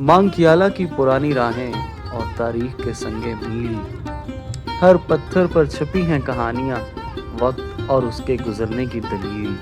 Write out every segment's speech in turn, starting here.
मांकियाला की पुरानी राहें और तारीख के संगे मील, हर पत्थर पर छपी हैं कहानियां, वक्त और उसके गुजरने की दलील।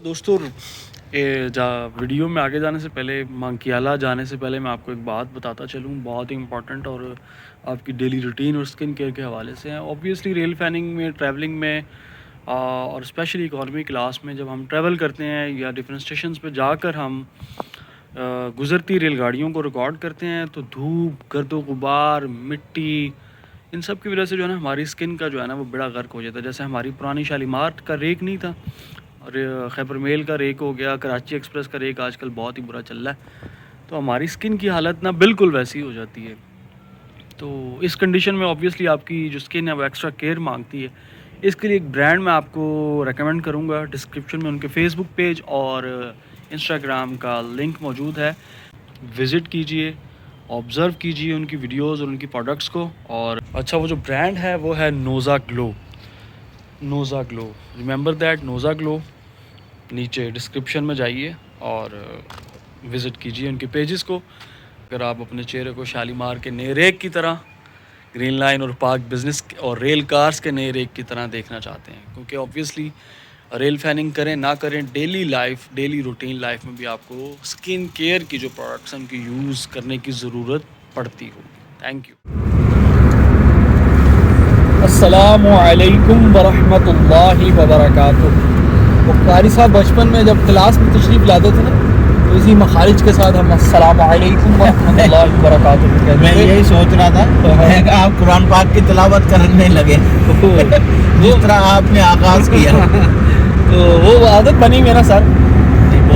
दोस्तों, वीडियो में आगे जाने से पहले, मांकियाला जाने से पहले मैं आपको एक बात बताता चलूँ, बहुत ही इंपॉर्टेंट और आपकी डेली रूटीन और स्किन केयर के हवाले से है। ऑब्वियसली रेल फैनिंग में, ट्रैवलिंग में और स्पेशली इकॉनमी क्लास में जब हम ट्रैवल करते हैं या डिफरेंट स्टेशंस पे जाकर हम गुज़रती रेलगाड़ियों को रिकॉर्ड करते हैं, तो धूप, गर्दो गुबार, मिट्टी, इन सब की वजह से जो है ना हमारी स्किन का जो है ना वो बड़ा गर्क हो जाता है। जैसे हमारी पुरानी शालीमार का रेक नहीं था, और खैबर मेल का रेक हो गया, कराची एक्सप्रेस का रेक आजकल बहुत ही बुरा चल रहा है, तो हमारी स्किन की हालत ना बिल्कुल वैसी हो जाती है। तो इस कंडीशन में ऑब्वियसली आपकी जो स्किन है वो एक्स्ट्रा केयर मांगती है। इसके लिए एक ब्रांड मैं आपको रेकमेंड करूँगा, डिस्क्रिप्शन में उनके फेसबुक पेज और इंस्टाग्राम का लिंक मौजूद है, विज़िट कीजिए, ऑब्ज़र्व कीजिए उनकी वीडियोस और उनकी प्रोडक्ट्स को। और अच्छा, वो जो ब्रांड है वो है Noza Glow. Noza Glow, remember that, Noza Glow. नीचे डिस्क्रिप्शन में जाइए और विज़िट कीजिए उनके पेजेस को। अगर आप अपने चेहरे को शालीमार के नए रेक की तरह, ग्रीन लाइन और पार्क बिजनेस और रेल कार्स के नए रेक की तरह देखना चाहते हैं, क्योंकि ऑब्वियसली रेल फैनिंग करें ना करें, daily life, daily routine life में भी आपको स्किन केयर की जो प्रोडक्ट्स हैं उनकी यूज़ करने की ज़रूरत पड़ती होगी। Thank you. अस्सलामु अलैकुम वरहमतुल्लाहि वबरकातुहू। वो कारी साहब बचपन में जब क्लास में तशरीफ़ लाते थे ना, तो इसी मखारिज के साथ हम अस्सलामु अलैकुम वरहमतुल्लाहि वबरकातुहू कहते थे। मैं यही सोच रहा था आप कुरान पाक की तिलावत करने लगे जिस तरह आपने आगाज़ किया। तो वो आदत बनी हुई है ना सर,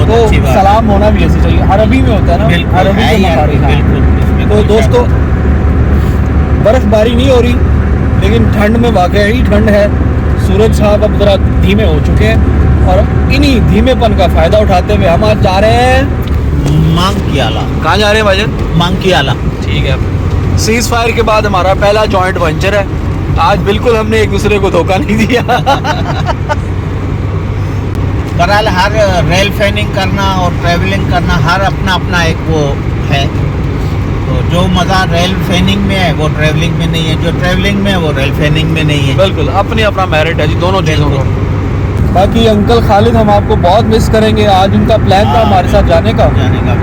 तो सलाम होना भी ऐसे चाहिए, अरबी में होता है ना, अरबी के मखारिज। तो दोस्तों, बर्फ़बारी नहीं हो रही, लेकिन ठंड में वाकई ठंड है। सूरज साहब अब ज़रा धीमे हो चुके हैं, और इन्हीं धीमेपन का फ़ायदा उठाते हुए हम आज जा रहे हैं मांकियाला। कहाँ जा रहे हैं भाईजान? मांकियाला। ठीक है। सीज़ फायर के बाद हमारा पहला जॉइंट वेंचर है। आज बिल्कुल हमने एक दूसरे को धोखा नहीं दिया। बहरहाल हर रेल फैनिंग करना और ट्रैवलिंग करना हर अपना अपना एक वो है। तो जो मज़ा रेल फैनिंग में है वो ट्रैवलिंग में नहीं है, जो ट्रैवलिंग में है वो रेल फैनिंग में नहीं है। बिल्कुल अपनी अपना मेरिट है जी दोनों चीज़ों को। बाकी अंकल खालिद हम आपको बहुत मिस करेंगे। आज उनका प्लान था हमारे साथ जाने का,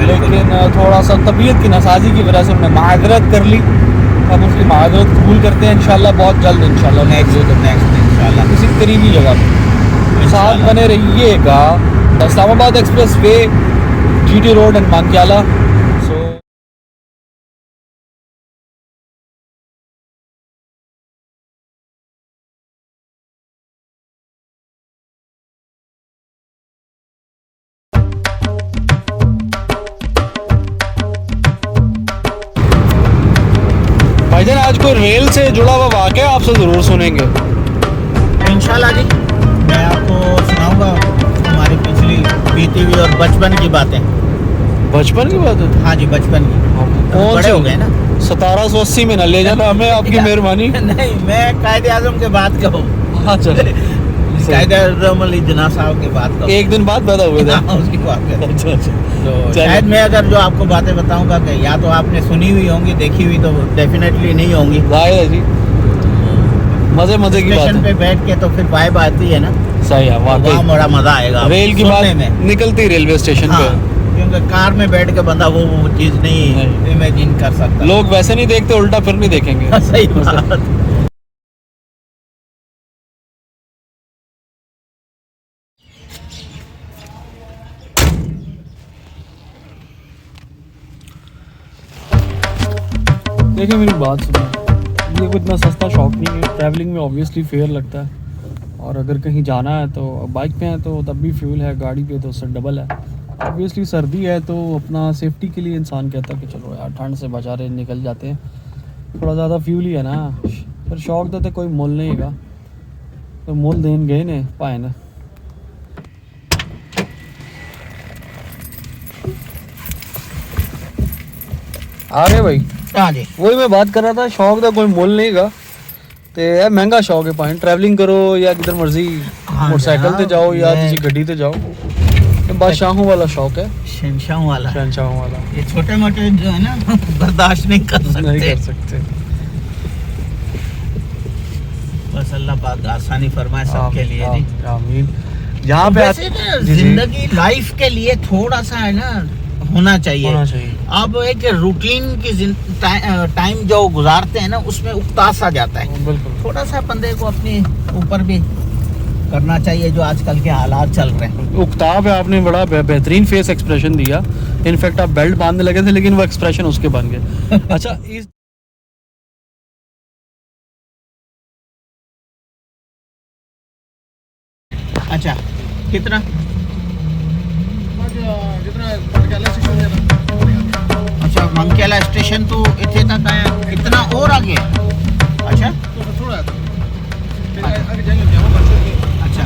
लेकिन थोड़ा सा तबीयत की नासाजी की वजह से उन्होंने माजरत कर ली। अब उसकी माजरत कबूल करते हैं इंशाल्लाह, बहुत जल्द इंशाल्लाह नेक्स्ट इंशाल्लाह किसी करीबी जगह पर साथ बने रहिएगा। Islamabad expressway, GT road and Mankiala. भाईजान, आज कोई रेल से जुड़ा हुआ वाक़या आपसे ज़रूर सुनेंगे इंशाल्लाह जी। मैं आपको सुनाऊंगा हमारी पिछली बीती हुई और बचपन की बातें। बचपन की बात है? हाँ जी, बचपन की। बड़े हो गए ना। 1780 में न ले जाना हमें, आपकी मेहरबानी। नहीं, मैं कायदे आज़म के बाद का हूँ। हाँ चल, कायदे आज़म अली जिन्ना साहब के बाद का। एक दिन बाद पैदा हुए थे। उसकी बात कर। अच्छा। तो शायद मैं अगर जो आपको बातें बताऊंगा कि या तो आपने सुनी हुई होंगी, देखी हुई तो डेफिनेटली नहीं होंगी। जाहिर है जी, मजे की बात स्टेशन है। पे बैठ के तो फिर वाइब आती है ना। सही है, वहाँ बड़ा मजा आएगा रेल की बात में निकलती रेलवे स्टेशन हाँ, पे। क्योंकि कार में बैठ के बंदा वो चीज़ नहीं इमेजिन कर सकता। लोग वैसे नहीं देखते, उल्टा फिर नहीं देखेंगे। सही बात। देखिए मेरी बात सुनो, ये कोई इतना सस्ता शौक नहीं है। ट्रैवलिंग में ऑब्वियसली फेयर लगता है, और अगर कहीं जाना है तो बाइक पे है तो तब भी फ्यूल है, गाड़ी पे तो उससे डबल है। ऑब्वियसली सर्दी है तो अपना सेफ्टी के लिए इंसान कहता है कि चलो यार ठंड से बचा रहे निकल जाते हैं, थोड़ा ज़्यादा फ्यूल ही है ना। फिर शौक देते कोई मुल नहीं है तो मुल देन गए ने पाए ना। आ रहे भाई, हाँ जी, वही मैं बात कर रहा था, शौक का कोई मुल नहीं गा तो यह महंगा शौक है पाए ट्रैवलिंग करो या किधर मर्जी हाँ मोटरसाइकिल ते जनाब, जाओ या ये- किसी गड्डी ते जाओ। ये बादशाहों वाला शौक है, शहंशाहों वाला। शहंशाहों वाला ये छोटे मोटे जो है ना बर्दाश्त नहीं कर सकते। नहीं कर सकते। बस अल्लाह पाक आसानी फरमाए सबके लिए जी। आमीन। यहाँ पे वैसे ना जी, जी। जिंदगी लाइफ के लिए थोड़ा सा है ना होना चाहिए। होना चाहिए। आप एक रूटीन की टाइम जो गुजारते हैं ना उसमें उकतास आ जाता है। बिल्कुल। थोड़ा सा बंदे को अपने ऊपर भी करना चाहिए जो आजकल के हालात चल रहे हैं। उक्ताब है, आपने बड़ा बेहतरीन फेस एक्सप्रेशन दिया। इनफैक्ट आप बेल्ट बांधने लगे थे लेकिन वो एक्सप्रेशन उसके बन गए। अच्छा इस अच्छा कितना अच्छा मंकेला स्टेशन तो इतने तक आया, इतना और आगे है? अच्छा अच्छा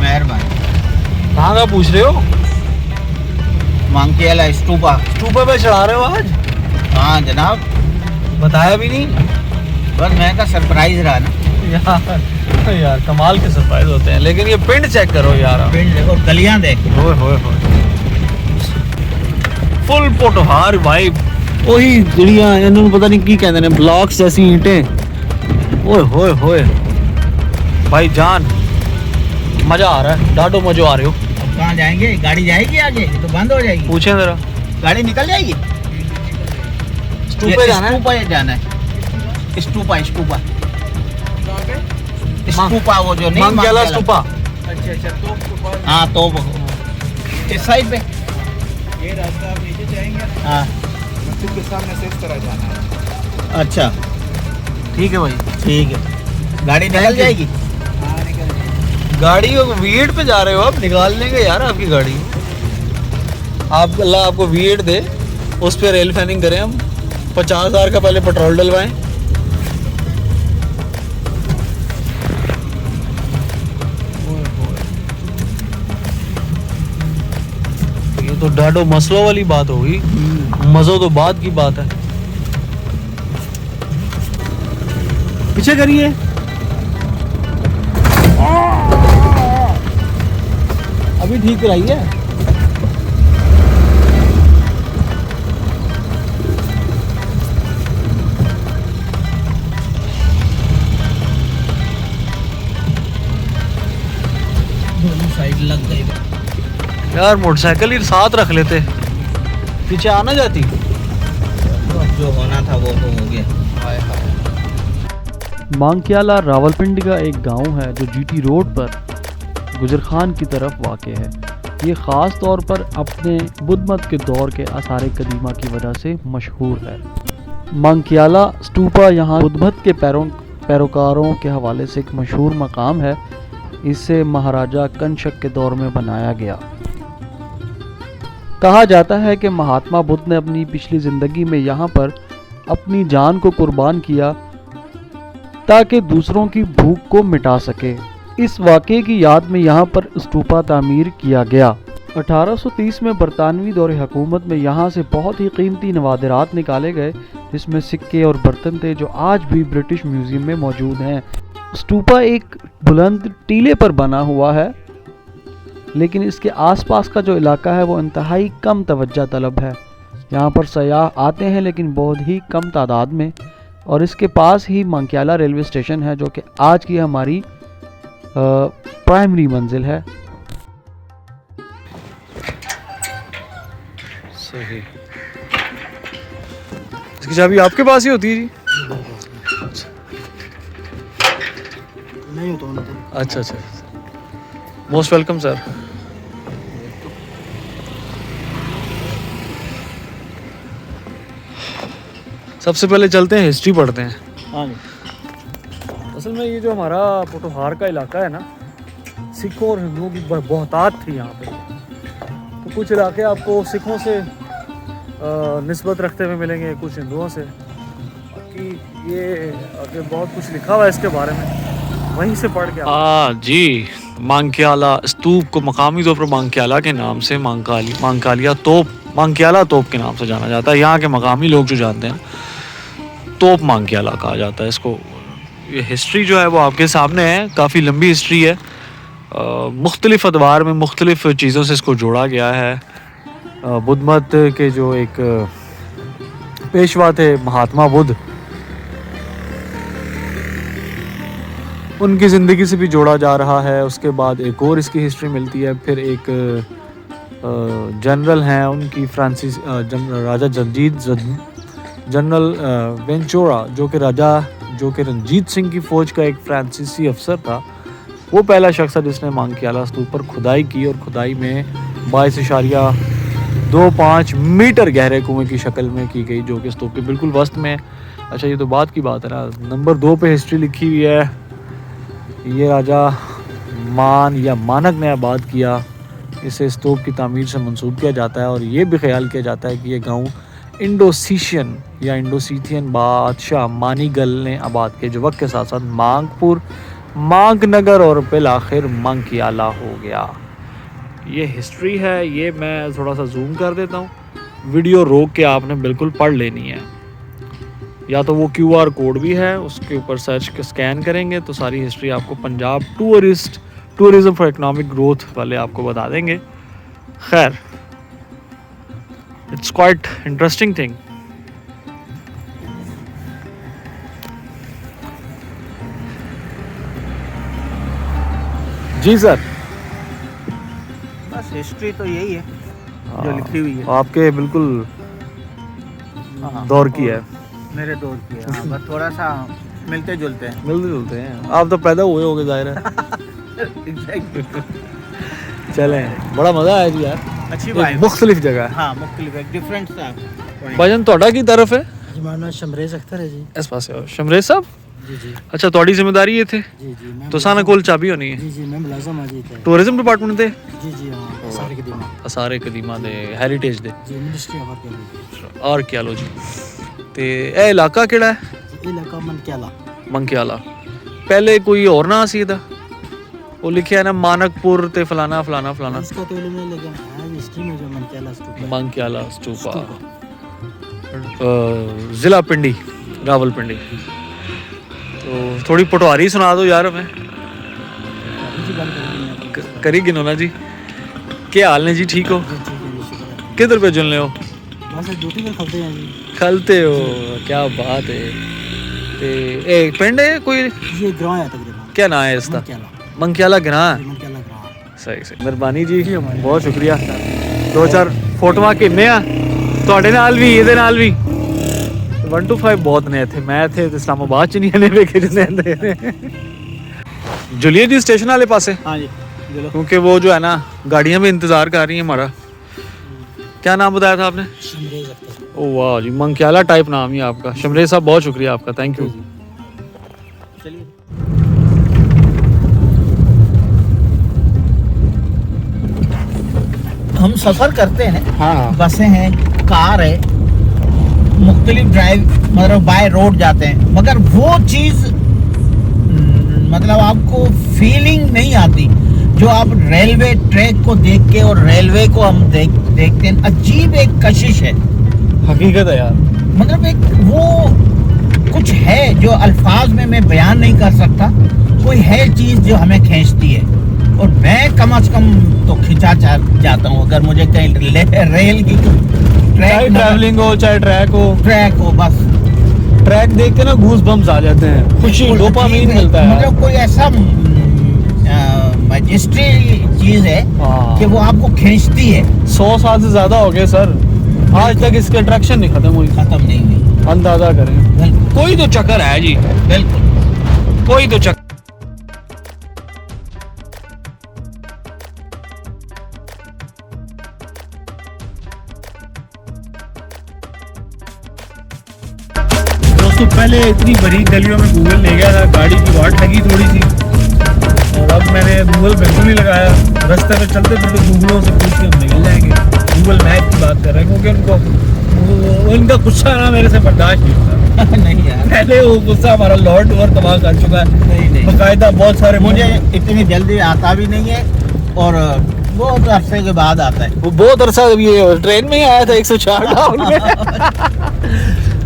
मेहरबानी। कहाँ का पूछ रहे हो? मंकेला स्टूपा। स्टूपा पे चढ़ा रहे हो आज? हाँ जनाब, बताया भी नहीं बस मैं का सरप्राइज रहा ना। यार कमाल के सरप्राइज होते हैं। लेकिन ये पिंड चेक करो यार, पिंड देखो, गलियां देख। होए फुल पोटहार वाइब। वही ਜਿਹੜੀਆਂ ਇਹਨਾਂ ਨੂੰ पता नहीं की कहते हैं ब्लॉक्स जैसी ईंटें। ओए होए भाई जान मजा आ रहा है, डाडो मजो आ रहे हो। अब कहाँ जाएंगे? गाड़ी जाएगी आगे? ये तो बंद हो जाएगी। पूछें जरा, गाड़ी निकल जाएगी। स्टूपे जाना है? स्टूपा जाना है। स्टूपा स्टूपा स्टूपा वो जो नहीं मंगेला स्टूपा। हाँ तो इस साइड पे ये रास्ता आप नीचे जाएंगे। हाँ मस्जिद के सामने से इस तरह जाना है। अच्छा ठीक है भाई, ठीक है, गाड़ी निकल जाएगी। हाँ निकल जाएंगे। गाड़ी वीएट पे जा रहे हो आप? निकाल लेंगे यार आपकी गाड़ी। आप अल्लाह आपको वीएट दे, उस पर रेल फैनिंग करें हम। 50,000 का पहले पेट्रोल डलवाएं। ये तो डाडो मसलों वाली बात होगी, मज़ो तो बाद की बात है। पीछे करिए। अभी ठीक कराइए। दोनों साइड लग गई। यार मोटरसाइकिल ही साथ रख लेते, पीछे आना जाती। तो अब जो होना था वो तो हो गया। मांगक्याला रावलपिंडी का एक गांव है जो जीटी रोड पर गुजरखान की तरफ वाक़ है। ये ख़ास तौर पर अपने बुद्ध मत के दौर के आसार कदीमा की वजह से मशहूर है। मांगक्याला स्टूपा यहाँ बुद्ध मत के पैरोकारों के हवाले से एक मशहूर मकाम है। इसे महाराजा कंशक के दौर में बनाया गया। कहा जाता है कि महात्मा बुद्ध ने अपनी पिछली ज़िंदगी में यहाँ पर अपनी जान को कुर्बान किया ताकि दूसरों की भूख को मिटा सके। इस वाक़े की याद में यहाँ पर स्तूपा तामीर किया गया। 1830 में बरतानवी दौर हुकूमत में यहाँ से बहुत ही कीमती नवादिरात निकाले गए, जिसमें सिक्के और बर्तन थे जो आज भी ब्रिटिश म्यूज़ियम में मौजूद हैं। स्तूपा एक बुलंद टीले पर बना हुआ है, लेकिन इसके आसपास का जो इलाका है वो इंतहाई कम तवज्जो तलब है। यहाँ पर सयाह आते हैं लेकिन बहुत ही कम तादाद में, और इसके पास ही मांगक्याला रेलवे स्टेशन है जो कि आज की हमारी प्राइमरी मंजिल है। सही। इसकी चाबी आपके पास ही होती है जी? नहीं होता उनका। अच्छा अच्छा, मोस्ट वेलकम सर। सबसे पहले चलते हैं हिस्ट्री पढ़ते हैं। हाँ जी। असल में ना ये जो हमारा पोटोहार का इलाका है ना, सिखों और हिंदुओं की बहुतात थी यहाँ पे। तो कुछ इलाके आपको सिखों से निस्बत रखते हुए मिलेंगे, कुछ हिंदुओं से। बाकी ये आगे बहुत कुछ लिखा हुआ है इसके बारे में, वहीं से पढ़ के जी। मांग्याला स्तूप को मकामी तौर पर मांग्याला के नाम से मांग्याला तोप के नाम से जाना जाता है। यहाँ के मकामी लोग जो जानते हैं तोप मांग्याला कहा जाता है इसको। ये हिस्ट्री जो है वो आपके सामने है, काफ़ी लंबी हिस्ट्री है। मुख्तलिफ अदवार में मुख्तलिफ चीज़ों से इसको जोड़ा गया है। बुद्ध मत के जो एक पेशवा थे महात्मा बुद्ध, उनकी ज़िंदगी से भी जोड़ा जा रहा है। उसके बाद एक और इसकी हिस्ट्री मिलती है। फिर एक जनरल हैं उनकी फ्रांसिस राजा जनरल वेंचोरा, जो कि रंजीत सिंह की फ़ौज का एक फ्रांसीसी अफसर था। वो पहला शख्स था जिसने मांग्याला स्तूप पर खुदाई की, और खुदाई में 22.25 मीटर गहरे कुएं की शक्ल में की गई, जो कि स्तूप के बिल्कुल वस्त में। अच्छा, ये तो बात की बात है ना। नंबर 2 पे हिस्ट्री लिखी हुई है, ये राजा मानक ने आबाद किया। इसे स्तूप की तामीर से मंसूब किया जाता है, और ये भी ख्याल किया जाता है कि ये गांव इंडोसीशियन या इंडोसीथियन बादशाह मानीगल ने आबाद किया, जो वक्त के साथ साथ मांगपुर, मांगनगर और बिल आखिर मांग्याला हो गया। ये हिस्ट्री है। ये मैं थोड़ा सा जूम कर देता हूँ, वीडियो रोक के आपने बिल्कुल पढ़ लेनी है। या तो वो QR कोड भी है, उसके ऊपर सर्च के स्कैन करेंगे तो सारी हिस्ट्री आपको Punjab tourism for economic growth वाले आपको बता देंगे। खैर, इट्स क्वाइट इंटरेस्टिंग थिंग। जी सर। बस हिस्ट्री तो यही है जो लिखी हुई है। आपके बिल्कुल दौर की है। मेरे दौर की है, हाँ, बस थोड़ा सा मिलते जुलते हैं। आप तो पैदा हुए होगे जाहिर है। चलें, बड़ा मजा आया जी यार। अच्छी वाइब, मुख्तलिफ जगह है। हाँ, मुख्तलिफ एक डिफरेंट सा भाईजान ਤੁਹਾਡਾ ਕੀ तरफ है? जी मेरा नाम शमरेज अख्तर है जी। इस पास आओ शमरेज साहब। जी जी अच्छा, ਤੁਹਾਡੀ ਜ਼ਿੰਮੇਵਾਰੀ ਇੱਥੇ जी जी मैं तो साना ਕੋਲ ਚਾਬੀ ਹੋਣੀ ਹੈ। जी जी मैं मुलाजम हाँ जी थे। ਟੂਰਿਜ਼ਮ ਡਿਪਾਰਟਮੈਂਟ ਦੇ जी जी हाँ सारे के दिमाग ਅਸਾਰੇ ਕਦੀਮਾਂ ਦੇ ਹੈਰੀਟੇਜ ਦੇ जी मिनिस्ट्री ऑफ ਆਰਕੀਓਲੋਜੀ। ਤੇ ਇਹ ਇਲਾਕਾ ਕਿਹੜਾ ਹੈ? इलाका मनक्याला। ਮੰਕਿਆਲਾ। ਪਹਿਲੇ ਕੋਈ ਹੋਰ ਨਾਂ ਸੀ ਇਹਦਾ? ਉਹ ਲਿਖਿਆ ਨਾ ਮਾਨਕਪੁਰ ਤੇ ਫਲਾਣਾ ਫਲਾਣਾ ਫਲਾਣਾ। इसका तो इल्म है, लेकिन है हिस्ट्री में जो मनक्याला स्तूप है। मंक्याला स्तूपा, ज़िला पिंडी, रावलपिंडी। तो थोड़ी पटवारी सुना दो यार हमें। करी गिनो जी, क्या हाल ने जी? ठीक हो? किधर पे चलने हो? बस ड्यूटी पे खलते हैं जी। खलते हो, क्या बात है। ते एक पिंड है कोई? ये ग्रां है तकरीबन। क्या नाम है इसका? मंक्याला ग्रां। मनक्याला ग्रां। सही सही, मेहरबानी जी, बहुत शुक्रिया। 2-4 फोटोआं किन्ने आ ਤੁਹਾਡੇ ਨਾਲ ਵੀ, ਇਹਦੇ ਨਾਲ ਵੀ 1 to 5 ਬਹੁਤ ਨੇ ਇੱਥੇ। ਮੈਂ ਇੱਥੇ ਇਸਲਾਮਾਬਾਦ ਚ ਨਹੀਂ ਆਨੇ ਵੇਖੇ ਜਿੰਨੇ ਆਂਦੇ ਨੇ। जुलिया जी स्टेशन वाले पासे, हाँ जी, चलो। क्योंकि वो जो है ना गाड़ियाँ भी इंतज़ार कर रही हैं हमारा। क्या नाम बताया था आपने? शमरेज अख्तर। ओ वाह जी, मंक्याला टाइप नाम ही आपका। शमरेज साहब बहुत शुक्रिया आपका, थैंक यू। चलिए, हम सफ़र करते हैं। हाँ बसें हैं, कार है, मुख्तलिफ ड्राइव मतलब बाय रोड जाते हैं, मगर वो चीज़ मतलब आपको फीलिंग नहीं आती जो आप रेलवे ट्रैक को देख के और रेलवे को हम देखते हैं। अजीब एक कशिश है, हकीकत है यार। मतलब एक वो कुछ है जो अल्फाज में मैं बयान नहीं कर सकता। कोई है चीज़ जो हमें खींचती है, और मैं कम से कम तो खिंचा जाता हूँ अगर मुझे कहीं रेल की चाहे ट्रैवलिंग हो चाहे ट्रैक हो, बस ट्रैक देख के ना गूज बम्स आ जाते हैं, खुशी, डोपामीन मिलता है। मतलब कोई ऐसा मैजिस्ट्री चीज़ है हाँ। कि वो आपको खींचती है। 100 साल से ज़्यादा हो गए सर, आज तक इसकी अट्रैक्शन नहीं खत्म हुई। नहीं हुई। अंदाजा करें, बिल्कुल कोई तो चक्कर है जी, बिल्कुल। कोई तो चक्कर। दोस्तों पहले इतनी बरीक गलियों में गूगल ले गया था, गाड़ी की वाट लगी थोड़ी सी, और अब मैंने गूगल बिल्कुल नहीं लगाया। रास्ते में चलते चलते गूगलों से पूछ के हम निकल जाएंगे। गूगल मैप की बात कर रहे हैं क्योंकि उनका गुस्सा ना मेरे से बर्दाश्त नहीं होता। नहीं यार, पहले वो गुस्सा हमारा लॉर्ड और तबाह कर चुका है। नहीं बाकायदा बहुत सारे मुझे इतनी जल्दी आता भी नहीं है, और बहुत अरसे के बाद आता है। वो बहुत अरसा ये ट्रेन में ही आया था 104 डाउन में।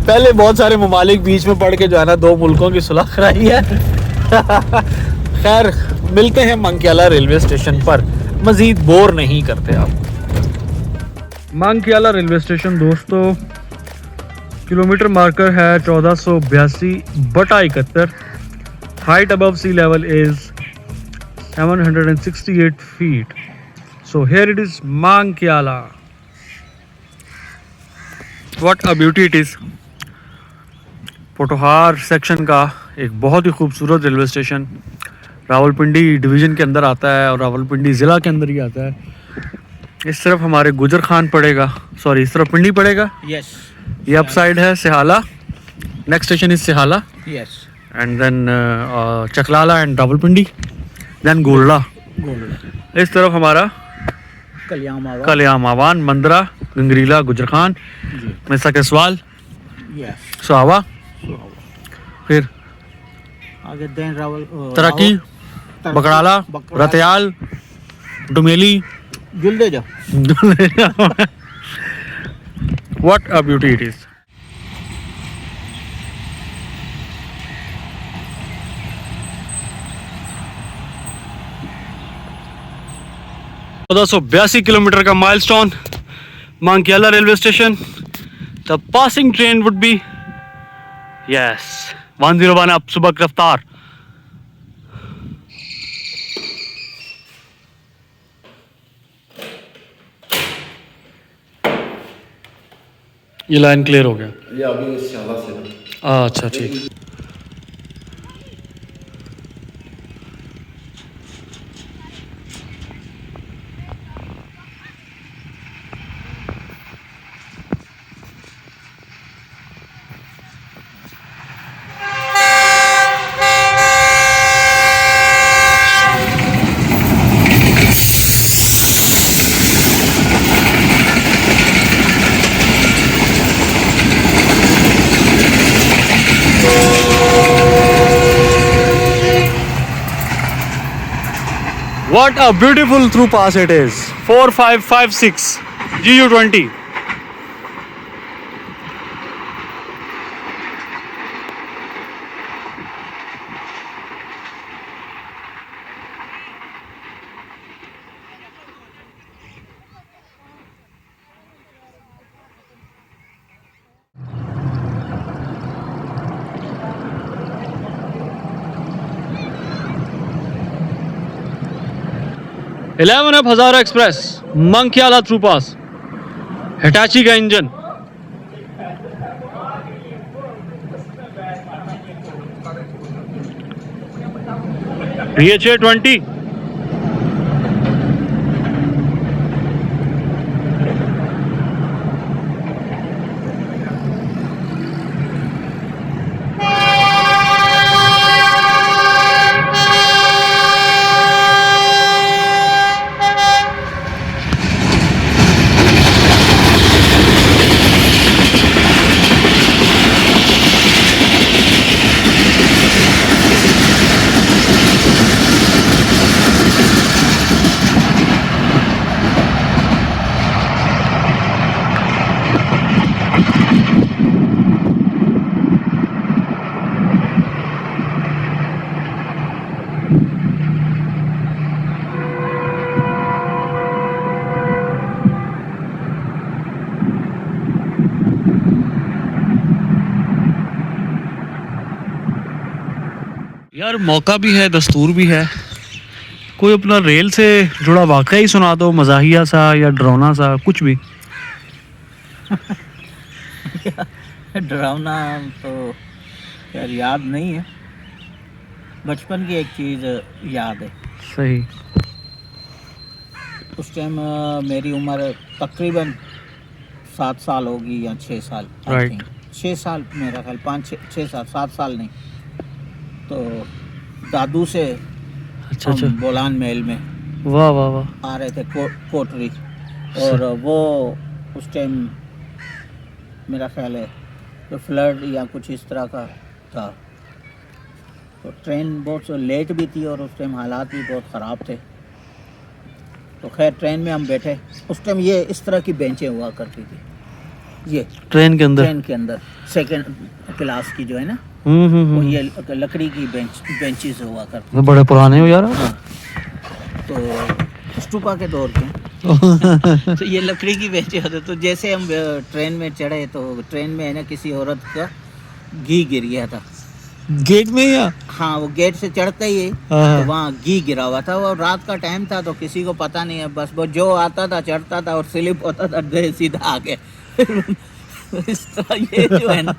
पहले बहुत सारे ममालिक बीच में पड़ के जो है ना 2 मुल्कों की सुलह कराई है। खैर मिलते हैं मंकियाला रेलवे स्टेशन पर, मजीद बोर नहीं करते आप। मंकियाला रेलवे स्टेशन दोस्तों, किलोमीटर मार्कर है 1482/71। Height above sea level is 768 feet. So here it is Mankiala. What a beauty it is. Pothohar section का एक बहुत ही खूबसूरत रेलवे स्टेशन रावलपिंडी डिवीज़न के अंदर आता है और रावलपिंडी ज़िला के अंदर ही आता है। इस तरफ हमारे गुजर खान पड़ेगा, सॉरी इस तरफ पिंडी पड़ेगा। यस, ये अप साइड है Sihala, next station is Sihala, yes, and then Chaklala and Rawalpindi, then Golra. इस तरफ हमारा कलियामावान, मंदरा, गंगरीला, गुजर खान, मिसा केसवाल, यस, सुहावा, फिर आगे देन रावल, तरक्की, बकड़ाला, रतयाल, डुमेली। जुल्दे जा। What a beauty it is. सौ 82 किलोमीटर का milestone, Mankiala railway station. The passing train would be yes 101 up सुबह की रफ्तार। ये लाइन क्लियर हो गया। ये अभी शाला से अच्छा ठीक। What a beautiful through pass it is. 4556 GU20. Eleven up Hazara express, Mankiala through pass, Hitachi का इंजन। DH-20 यार मौका भी है, दस्तूर भी है। कोई अपना रेल से जुड़ा वाक़या ही सुना दो, मज़ाहिया सा या डरावना सा, कुछ भी। डरावना तो यार याद नहीं है, बचपन की एक चीज़ याद है। सही। उस टाइम मेरी उम्र तकरीबन 7 साल होगी या 6 साल। Right. 6 साल, मेरा ख्याल 5-6 साल, 7 साल नहीं, तो दादू से अच्छा हम बोलान महल में वाह वाह वाह। आ रहे थे कोटरी, और वो उस टाइम मेरा ख्याल है तो फ्लड या कुछ इस तरह का था, तो ट्रेन बहुत लेट भी थी और उस टाइम हालात भी बहुत ख़राब थे। तो खैर ट्रेन में हम बैठे, उस टाइम ये इस तरह की बेंचें हुआ करती थी, ये ट्रेन के अंदर। ट्रेन के अंदर सेकंड क्लास की जो है ना, वो हम्म। ये लकड़ी की बेंचेस हुआ करती। तो बड़े पुराने हो यार। हाँ, तो स्टूपा के दौर के तो ये लकड़ी की बेंचें होते, तो जैसे हम ट्रेन में चढ़े तो ट्रेन में है ना किसी औरत का घी गिर गया था गेट में या? हाँ, वो गेट से चढ़ते ही हाँ। तो वहाँ घी गिरा हुआ था, वो रात का टाइम था तो किसी को पता नहीं है, बस वो जो आता था चढ़ता था और स्लिप होता था सीधा आगे इस तरह ये जो है ना,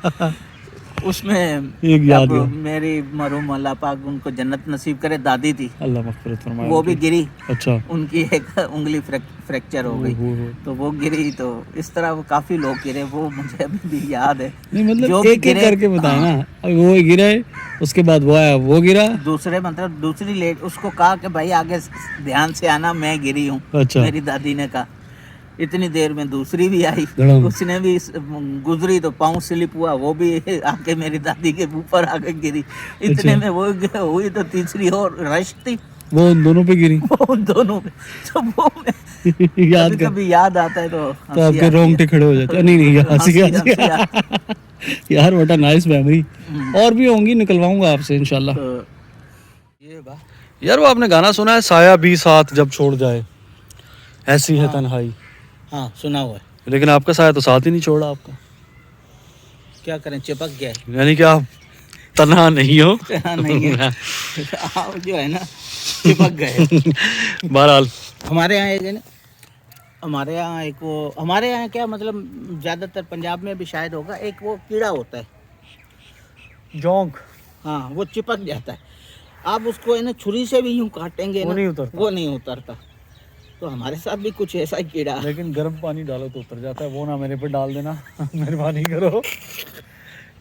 उसमें एक याद अब है। मेरी मरहूम अल्लाह पाक उनको जन्नत नसीब करे दादी थी, अल्लाह मग़फ़िरत फरमाए। वो भी गिरी, अच्छा। उनकी एक उंगली फ्रैक्चर हो गई, ओहो। तो वो गिरी, तो इस तरह वो काफ़ी लोग गिरे, वो मुझे अभी भी याद है। नहीं मतलब जो भी एक एक गिरे- करके बताए हाँ। ना, अब वो गिरा है, उसके बाद वो आया, वो गिरा। दूसरे मतलब दूसरी लेट उसको कहा कि भाई आगे ध्यान से आना, मैं गिरी हूँ। अच्छा। मेरी दादी ने कहा, इतनी देर में दूसरी भी आई, धड़म। उसने भी गुजरी तो पाँव स्लिप हुआ, वो भी आके मेरी दादी के ऊपर आके गिरी, इतने अच्छा। में वो हुई, तो तीसरी और रश थी वो उन दोनों पे गिरी। वो उन दोनों पे, तो वो याद कर, कभी याद आता है तो तो हंसी आपके आती रोंगटे है। खड़े हो जाते हैं। नहीं नहीं यार, हंसी हंसी हंसी यार, बड़ा नाइस मेमोरी। और भी होंगी, निकलवाऊंगा आपसे इंशाल्लाह। तो यार वो आपने गाना सुना है, साया भी साथ जब छोड़ जाए, ऐसी है तन्हाई। हाँ, सुना हुआ है। लेकिन आपका साया तो साथ ही नहीं छोड़ा आपका, क्या करें, चिपक गया है। यानी कि आप तन्हा नहीं हो। नहीं है। आप जो है ना चिपक गए। बहरहाल हमारे यहाँ एक है ना, हमारे यहाँ एक वो, हमारे यहाँ क्या मतलब ज़्यादातर पंजाब में भी शायद होगा, एक वो कीड़ा होता है, जोंक, हाँ, वो चिपक जाता है। आप उसको है ना छुरी से भी यूं काटेंगे वो ना, नहीं उतरता। वो नहीं उतरता। तो हमारे साथ भी कुछ ऐसा ही कीड़ा है। लेकिन गर्म पानी डालो तो उतर जाता है, वो ना मेरे पे डाल देना मेहरबानी करो।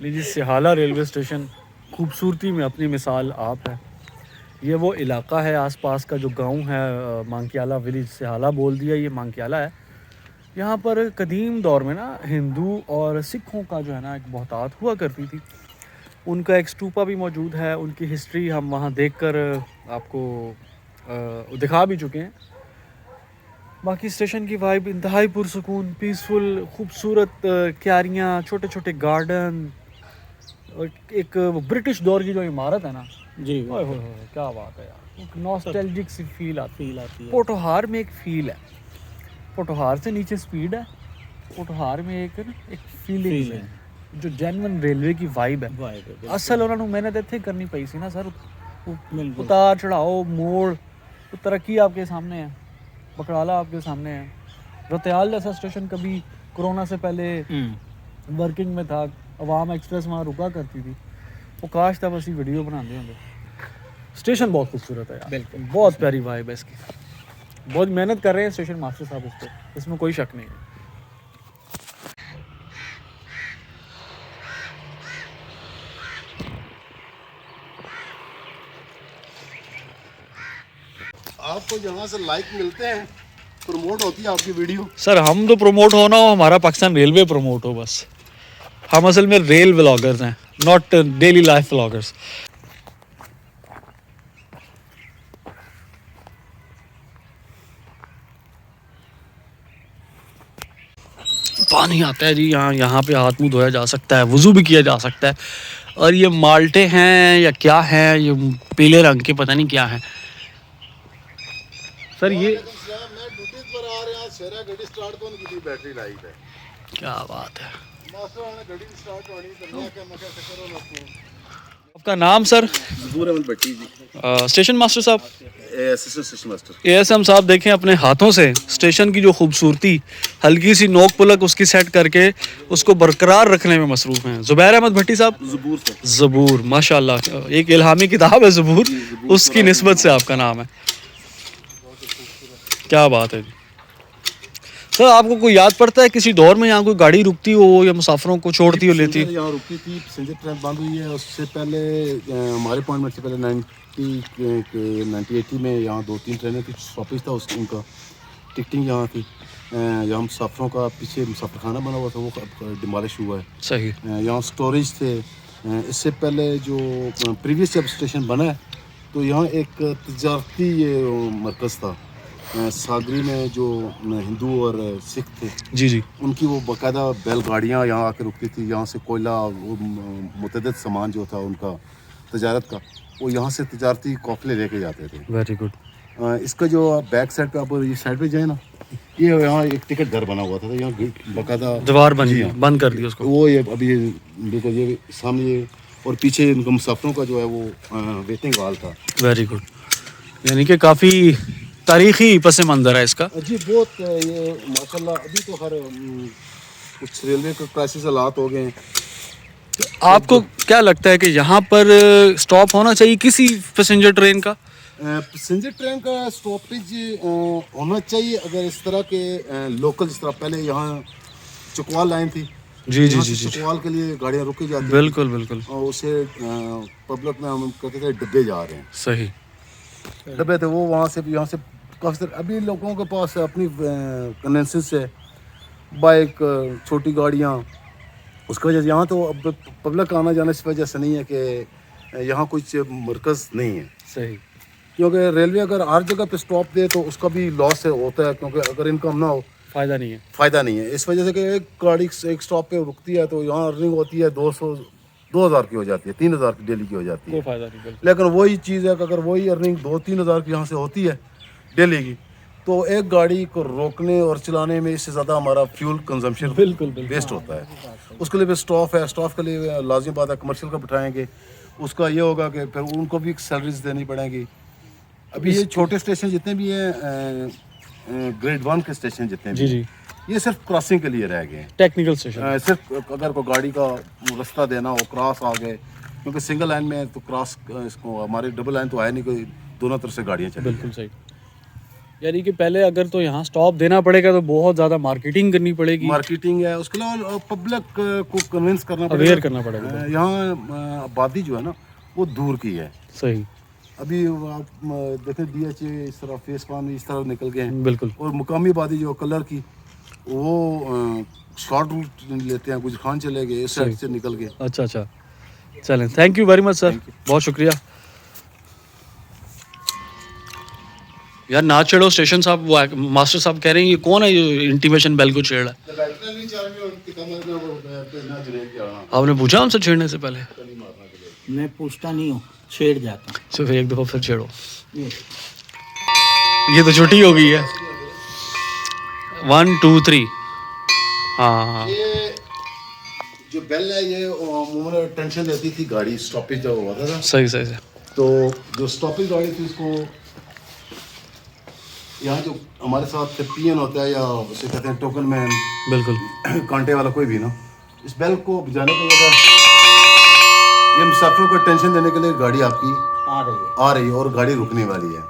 लीजिए, सिहाला रेलवे स्टेशन, खूबसूरती में अपनी मिसाल आप है। ये वो इलाका है, आसपास का जो गांव है, मांकियाला विलेज, सिहाला बोल दिया, ये मांकियाला है। यहाँ पर कदीम दौर में ना हिंदू और सिखों का जो है ना एक बहुतात हुआ करती थी। उनका एक स्तूपा भी मौजूद है, उनकी हिस्ट्री हम वहाँ देखकर आपको दिखा भी चुके हैं। बाकी स्टेशन की वाइब इंतहाई पुरसुकून, पीसफुल, खूबसूरत क्यारियाँ, छोटे छोटे गार्डन, और एक ब्रिटिश दौर की जो इमारत है ना, जी, ओए होए होए, क्या बात है यार, एक नॉस्टैल्जिक सी फील आती आती है। पोठोहार में एक फील है, पोठोहार से नीचे स्पीड है, पोठोहार में एक फीलिंग है, जो जेन्युइन रेलवे की वाइब है। असल उन्होंने मेहनत इत्थे करनी पई सी ना सर, उतार चढ़ाओ, मोड़, तो तरक्की आपके सामने है, बकराला आपके सामने है। रतियाल जैसा स्टेशन कभी कोरोना से पहले वर्किंग में था, अवाम एक्सप्रेस वहाँ रुका करती थी, वो काश तब असी वीडियो बनाते होंगे। स्टेशन बहुत खूबसूरत है यार, बिल्कुल, बहुत प्यारी वाइब है इसकी, बहुत मेहनत कर रहे हैं स्टेशन मास्टर साहब इस पर, इसमें कोई शक नहीं है। आपको जहाँ से लाइक मिलते हैं, प्रमोट होती है आपकी वीडियो। सर हम तो प्रमोट होना हो, हमारा पाकिस्तान रेलवे प्रमोट हो बस। हम असल में रेल व्लॉगर्स हैं, नॉट डेली लाइफ व्लॉगर्स। पानी आता है जी यहाँ पे हाथ मुंह धोया जा सकता है, वुज़ू भी किया जा सकता है। और ये माल्टे हैं या क्या हैं, ये पीले रंग के पता नहीं क्या है सर। ये मैं ड्यूटी पर आ रहा, शेरा गड्डी स्टार्ट तो नहीं की, बैटरी लाइट है। क्या बात है। मास्टर ने गड्डी स्टार्ट होनी तो मैं क्या करो ना। आपका नाम सर? जबूर अहमद भट्टी जी, स्टेशन मास्टर साहब, असिस्टेंट स्टेशन मास्टर। एएसएम साहब, देखें अपने हाथों से स्टेशन की जो खूबसूरती, हल्की सी नोक पलक उसकी सेट करके उसको बरकरार रखने में मसरूफ़ हैं। ज़ुबैर अहमद भट्टी साहब, जबूर सर, ज़बूर, माशाल्लाह, एक इल्हामी किताब है ज़बूर, उसकी निस्बत से आपका नाम है। क्या बात है जी। सर आपको कोई याद पड़ता है किसी दौर में यहाँ कोई गाड़ी रुकती हो या मुसाफिरों को छोड़ती हो लेती? यहाँ रुकती थी, पैसेंजर ट्रेन बंद हुई है। उससे पहले हमारे अपॉइंटमेंट से पहले 1980 में यहाँ 2-3 ट्रेनें थी, स्टॉपेज था उनका, टिकटिंग यहाँ थी। यहाँ मुसाफिरों का पीछे मुसाफिर खाना बना हुआ था, वो डिमोलिश हुआ है। सही। यहाँ स्टोरेज थे। इससे पहले जो प्रीवियस जब स्टेशन बना है तो यहाँ एक तजारती मरकज़ था। सागरी में जो हिंदू और सिख थे जी जी, उनकी वो बाकायदा बैलगाड़ियाँ यहाँ आके रुकती थी। यहाँ से कोयला, मुतअद्दिद सामान जो था उनका तजारत का, वो यहाँ से तजारती काफ़िले लेके जाते थे। Very good. इसका जो बैक साइड पे आप ये साइड पे जाए ना, ये यहाँ एक टिकट घर बना हुआ था, यहाँ बाकायदा दीवार बन जी गई, हाँ। बंद कर दी उसको। वो ये अभी देखो, ये सामने ये और पीछे इनका मुसाफिरों का जो है वो वेटिंग हॉल था। वेरी गुड, यानी कि काफ़ी तारीखी पस मंज़र है इसका। जी बहुत ये माशाल्लाह। अभी तो हर कुछ रेलवे का क्राइसिस हालात हो गए हैं। आपको क्या लगता है कि यहाँ पर स्टॉप होना चाहिए किसी पैसेंजर ट्रेन का? पैसेंजर ट्रेन का स्टॉपेज होना चाहिए अगर इस तरह के लोकल, जिस तरह पहले यहाँ चकवाल लाइन थी। जी जी यहाँ जी से जी, चकवाल के लिए गाड़ियाँ रुकी जाती थी बिल्कुल बिल्कुल और उसे पब्लिक में हम कहते थे डब्बे जा रहे हैं। सही। डब्बे थे वो, वहाँ से यहाँ से काफ़ी सारे। अभी लोगों के पास अपनी कन्वेंसेंस है, बाइक, छोटी गाड़ियाँ, उसकी वजह से यहाँ तो अब पब्लिक आना जाना इस वजह से नहीं है कि यहाँ कुछ मरकज़ नहीं है। सही। क्योंकि रेलवे अगर हर जगह पे स्टॉप दे तो उसका भी लॉस होता है, क्योंकि अगर इनकम ना हो फ़ायदा नहीं है। फ़ायदा नहीं है। इस वजह से कि एक गाड़ी एक स्टॉप पे रुकती है तो यहाँ अर्निंग होती है 200-2000 की हो जाती है, 3000 की डेली की हो जाती कोई है। फ़ायदा नहीं। बिल्कुल। लेकिन वही चीज़ है कि अगर वही अर्निंग 2-3 हज़ार की यहाँ से होती है डेली की, तो एक गाड़ी को रोकने और चलाने में इससे ज़्यादा हमारा फ्यूल कंजम्पशन बिल्कुल बिल्कुल वेस्ट होता है। उसके लिए भी स्टॉफ है, स्टॉफ के लिए लाजिम बात है कमर्शियल का बिठाएंगे, उसका ये होगा कि फिर उनको भी सैलरीज देनी पड़ेंगी। अभी ये छोटे स्टेशन जितने भी हैं, ग्रेड 1 के स्टेशन जितने भी जी हैं, ये सिर्फ क्रॉसिंग के लिए रह गए हैं। Technical station. सिर्फ अगर कोई गाड़ी का रास्ता देना हो, क्रॉस आ गए, क्योंकि सिंगल लाइन में तो क्रॉस, इसको हमारी डबल लाइन तो है नहीं, कोई दोनों तरफ से गाड़ियाँ चलेंगी। बिल्कुल सही। यानी कि पहले अगर तो यहाँ स्टॉप देना पड़ेगा तो बहुत ज़्यादा मार्केटिंग करनी पड़ेगी, मार्केटिंग है, उसके अलावा पब्लिक को कन्विंस करना अवेयर करना पड़ेगा। यहाँ आबादी जो है ना वो दूर की है। सही। अभी आप देखें DHA इस तरह फेस 1 इस तरह निकल गए हैं, बिल्कुल। और मुकामी आबादी जो कलर की वो शॉर्ट रूट लेते हैं, गुजरान चले गए, इस साइड से निकल गए। अच्छा अच्छा, चलें, thank you very much sir, बहुत शुक्रिया। यार ना छेड़ो स्टेशन साहब, वो मास्टर साहब कह रहे हैं ये कौन है ये इंटीमेशन बेल को छेड़ रहा है? आपने पूछा हमसे छेड़ने से पहले? मैं पूछता नहीं हूँ, छेड़ जाता हूँ। तो फिर एक दफ़ा फिर छेड़ो, ये तो छुट्टी हो गई है। 1 2 3। हाँ ये जो बेल है ये उन्होंने टेंशन देती थी गाड़ी स्टॉपेज जब हुआ था ना, सही सही सही। तो जो स्टॉपेज गाड़ी थी उसको यहाँ जो हमारे साथ PN होता है या उसे कहते हैं टोकन मैन, बिल्कुल कांटे वाला कोई भी ना, इस बेल को बजाने के लिए ये मुसाफिरों को टेंशन देने के लिए गाड़ी आपकी आ रही है और गाड़ी रुकने वाली है।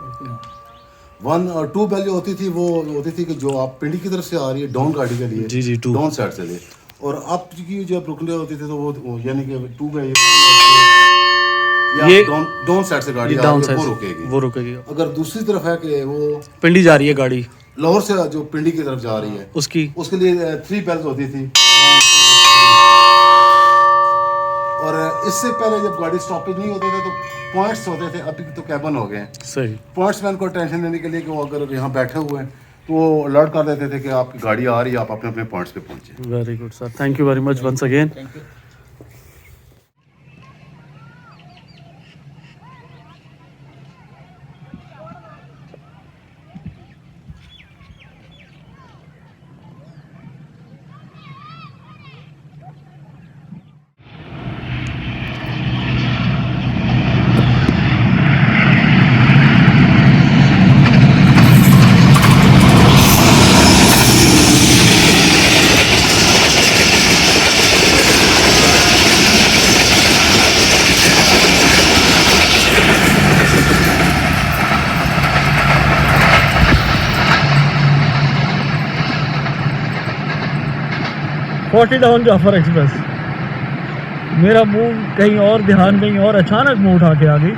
1 और 2 बेल जो होती थी वो होती थी कि जो आप पिंडी की तरफ से आ रही है डाउन गाड़ी के लिए, जी जी, 2 डाउन साइड से लिए, और आप की जब रुकने होती थी तो वो यानी कि 2 गए ये डाउन साइड से गाड़ी डाउन वो साइड रुकेगी। वो रुकेगी। अगर दूसरी तरफ है कि वो पिंडी जा रही है गाड़ी, लाहौर से जो पिंडी की तरफ जा रही है उसकी उसके लिए 3 बेल्स होती थी। और इससे पहले जब गाड़ी स्टॉपेज नहीं होते थे तो पॉइंट्स होते थे, अभी तो कैबन हो गए। सही। पॉइंट्स मैन को टेंशन देने के लिए कि वो अगर यहाँ बैठे हुए हैं तो वो अलर्ट कर देते थे कि आपकी गाड़ी आ रही है, आप अपने अपने पॉइंट्स पे पहुंचे। Very good sir, thank you very much once again. 40 down Jaffar express. मेरा मुंह कहीं और, ध्यान कहीं और, अचानक मुंह उठा के आ गई।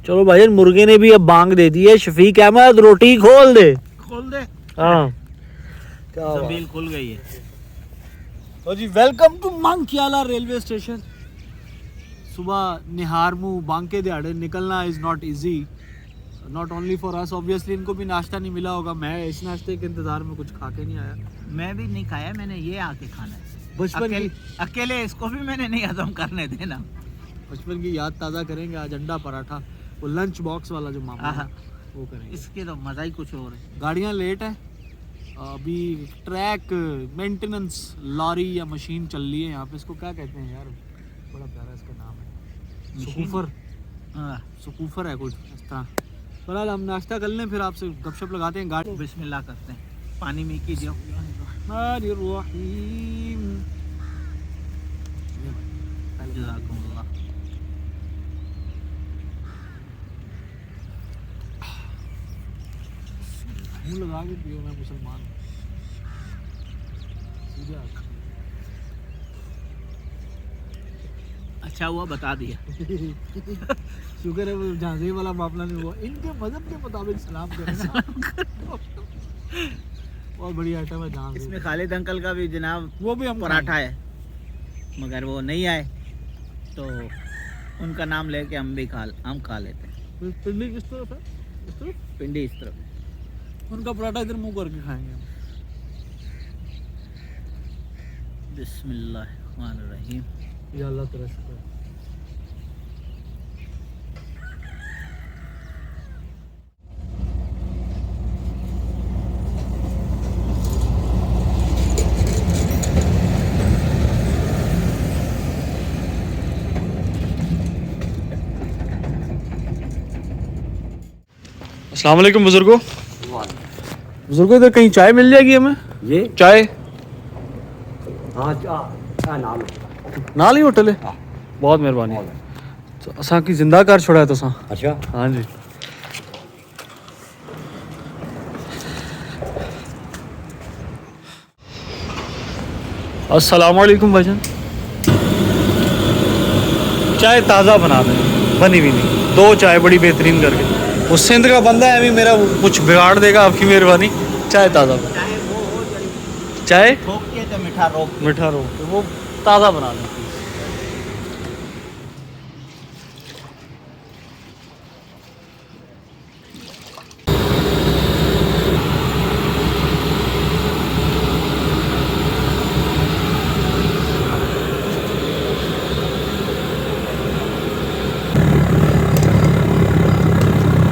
चलो भाईजान, मुर्गे ने भी अब बांग दे दी है। शफीक अहमद रोटी खोल दे। हाँ, क्या जमीन खुल गई है। तो जी वेलकम टू मांकियाला रेलवे स्टेशन। सुबह निहारमू बांके दिहाड़े निकलना is not easy, not only for us obviously. इनको भी नाश्ता नहीं मिला होगा। मैं इस नाश्ते के इंतज़ार में कुछ खा के नहीं आया। मैं भी नहीं खाया, मैंने ये आके खाना है। बचपन अकेले इसको भी मैंने नहीं हजम करने देना। बचपन की याद ताज़ा करेंगे। आज अंडा पराठा, वो लंच बॉक्स वाला जो मामला है वो करेंगे। इसके तो मज़ा ही कुछ और है। गाड़ियाँ लेट हैं अभी। ट्रैक मेंटेनेंस लॉरी या मशीन चल रही है यहाँ पे। इसको क्या कहते हैं यार, बड़ा प्यारा इसका नाम है, सुकूफर। हाँ, सुकूफर है कुछ इस तरह। फिलहाल हम नाश्ता कर लें, फिर आपसे गपशप लगाते हैं। गाड़ी बिस्मिल्लाह करते हैं। पानी में कीजिए। जज़ाकुमुल्लाह। मुँह लगा के पियो, मैं मुसलमान हूँ। सीधे आँख। अच्छा हुआ बता दिया। शुक्र है वो झांसी वाला मामला नहीं हुआ। इनके मजहब के मुताबिक सलाम करना बहुत बड़ी आइटम है। जहाँ इसमें खालिद अंकल का भी जनाब वो भी हम पराठा है, मगर वो नहीं आए तो उनका नाम लेके हम खा लेते हैं। पिंडी किस तरफ है? इस तरफ। पिंडी इस तरफ। उनका पराठा इधर मुंह करके खाएंगे हम। बिस्मिल्लाहिर्रहमानिर्रहीम। या अल्लाह तेरा शुक्र है। अस्सलाम वालेकुम बुजुर्गो। बुजुर्गो इधर कहीं चाय मिल जाएगी हमें? ये चाय हाँ नाम नाल ही होटल है। बहुत मेहरबानी। तो असां की जिंदा कर छोड़ा है तो सा। अच्छा हाँ जी। अस्सलाम वालेकुम भाईजान। चाय ताज़ा बना दें, बनी हुई नहीं। 2 चाय बड़ी बेहतरीन करके। वो सिंध का बंदा है, अभी मेरा कुछ बिगाड़ देगा, आपकी मेहरबानी। चाय ताज़ा बना। चाहे वो हो जल्दी चाय ठोक के तो मीठा रोक के। मीठा रोक के वो ताज़ा बना दें।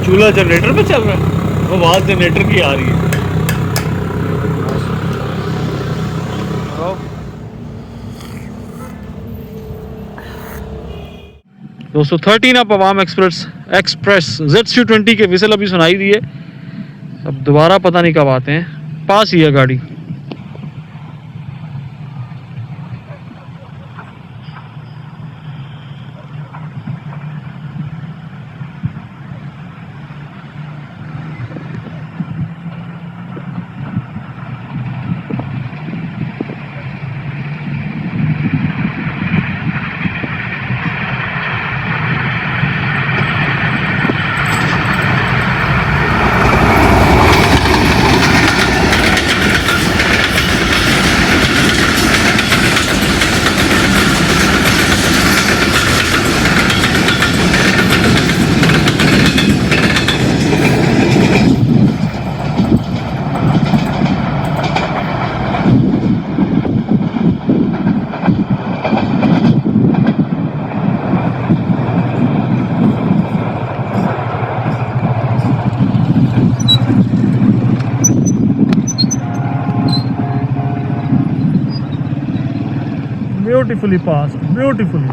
चूल्हा जनरेटर पे चल रहा है, वो आवाज़ जनरेटर की आ रही है। दोस्तों 13 अप अवाम एक्सप्रेस ZC20 के विसल अभी सुनाई दी है। अब दोबारा पता नहीं कब आते हैं। पास ही है गाड़ी। Beautifully passed, beautifully.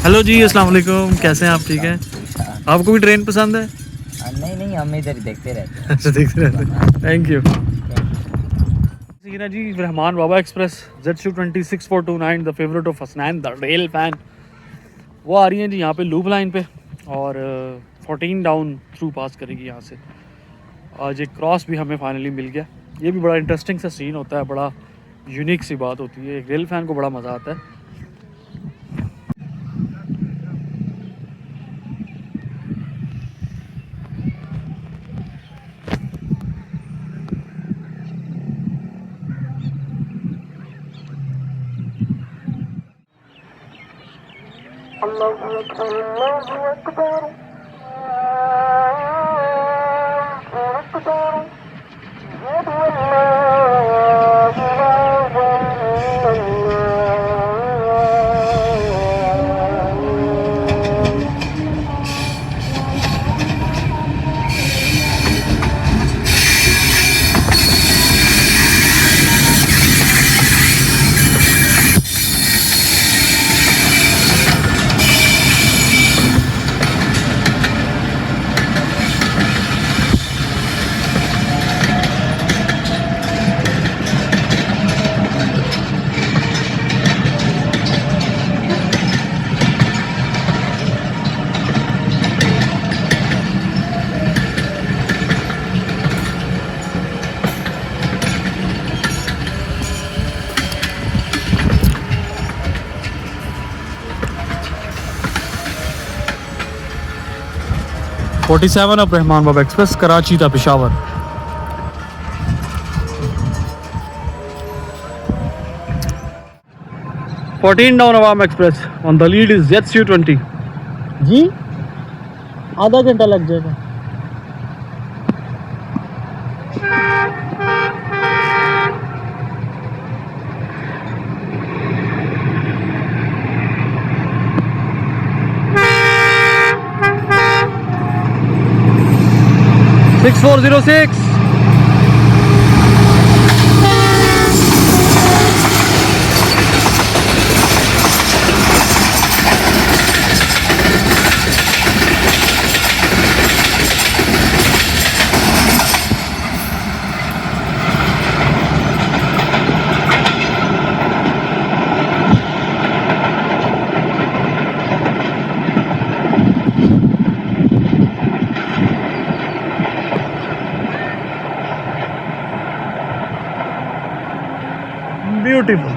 हेलो जी, अस्सलाम वालेकुम। कैसे हैं आप? ठीक है? आपको भी ट्रेन पसंद है? नहीं हम इधर देखते रहते हैं। अच्छा, देखते रहते हैं। Thank you. जी Rehman Baba express ZC20 6429, the favourite of Hasnain the rail fan. वो आ रही हैं जी यहाँ पे लूप लाइन पे और 14 डाउन थ्रू पास करेगी यहाँ से। आज एक क्रॉस भी हमें फाइनली मिल गया। ये भी बड़ा इंटरेस्टिंग सा सीन होता है, बड़ा यूनिक सी बात होती है, एक रेल फैन को बड़ा मज़ा आता है। $47 of रहमान बाबा एक्सप्रेस कराची था Peshawar. $14 down Awam express on the lead is ZCU20 जी। आधा घंटा लग जाएगा। $6406 beautiful.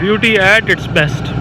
Beauty at its best.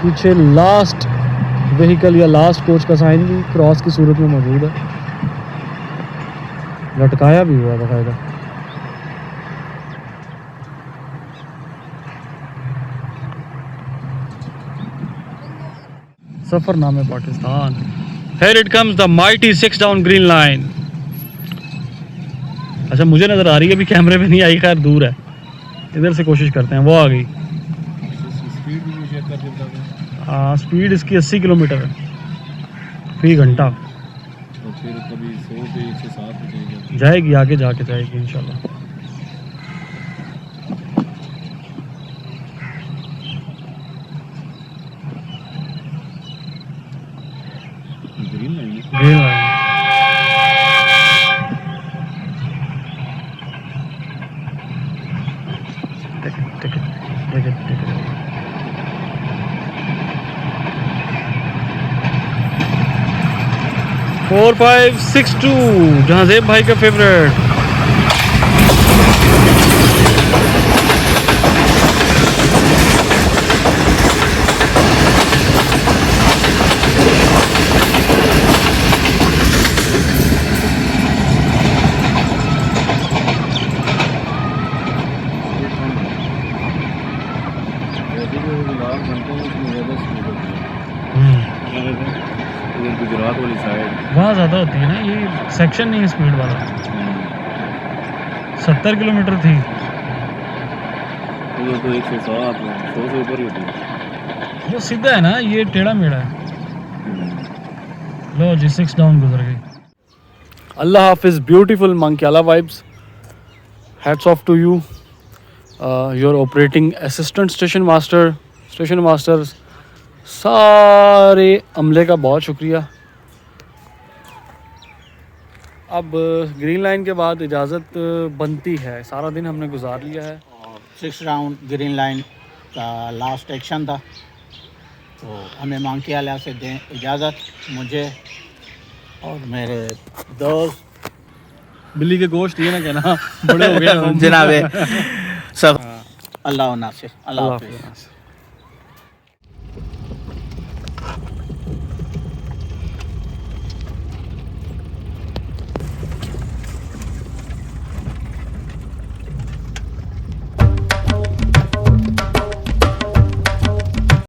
पीछे लास्ट व्हीकल या लास्ट कोच का साइन भी क्रॉस की सूरत में मौजूद है, लटकाया भी हुआ बाकायदा। सफरनामे Pakistan. Here it comes the mighty 6 down green line। अच्छा मुझे नज़र आ रही है, अभी कैमरे में नहीं आई, खैर दूर है, इधर से कोशिश करते हैं। वो आ गई। हाँ स्पीड इसकी 80 किलोमीटर है फी घंटा। तो फिर कभी 100 पे 107 पे जाएगी, आगे जाके जाएगी इंशाल्लाह। Green line green line. 4562 Jahanzeb भाई का फेवरेट। गुजरात वाली साइड वहाँ ज़्यादा होती है ना, ये सेक्शन नहीं है स्पीड वाला। 70 किलोमीटर थी। तो 107 100 से ऊपर ही होती है। वो सीधा है ना, ये टेढ़ा मेढ़ा है। लो जी 6 डाउन गुजर गई। अल्लाह हाफिज़। Beautiful Mankiala vibes. Hats off to you, your operating assistant station master, सारे अमले का बहुत शुक्रिया। अब ग्रीन लाइन के बाद इजाज़त बनती है, सारा दिन हमने गुजार लिया है। 6 राउंड ग्रीन लाइन का लास्ट एक्शन था, तो हमें मांकियाला से दें इजाज़त, मुझे और मेरे दोस्त। बिल्ली के गोश्त ये ना कहना, बड़े हो गए हम। जनाबे सब अल्लाह नासिर, अल्लाह हाफिज़। हाफिज़।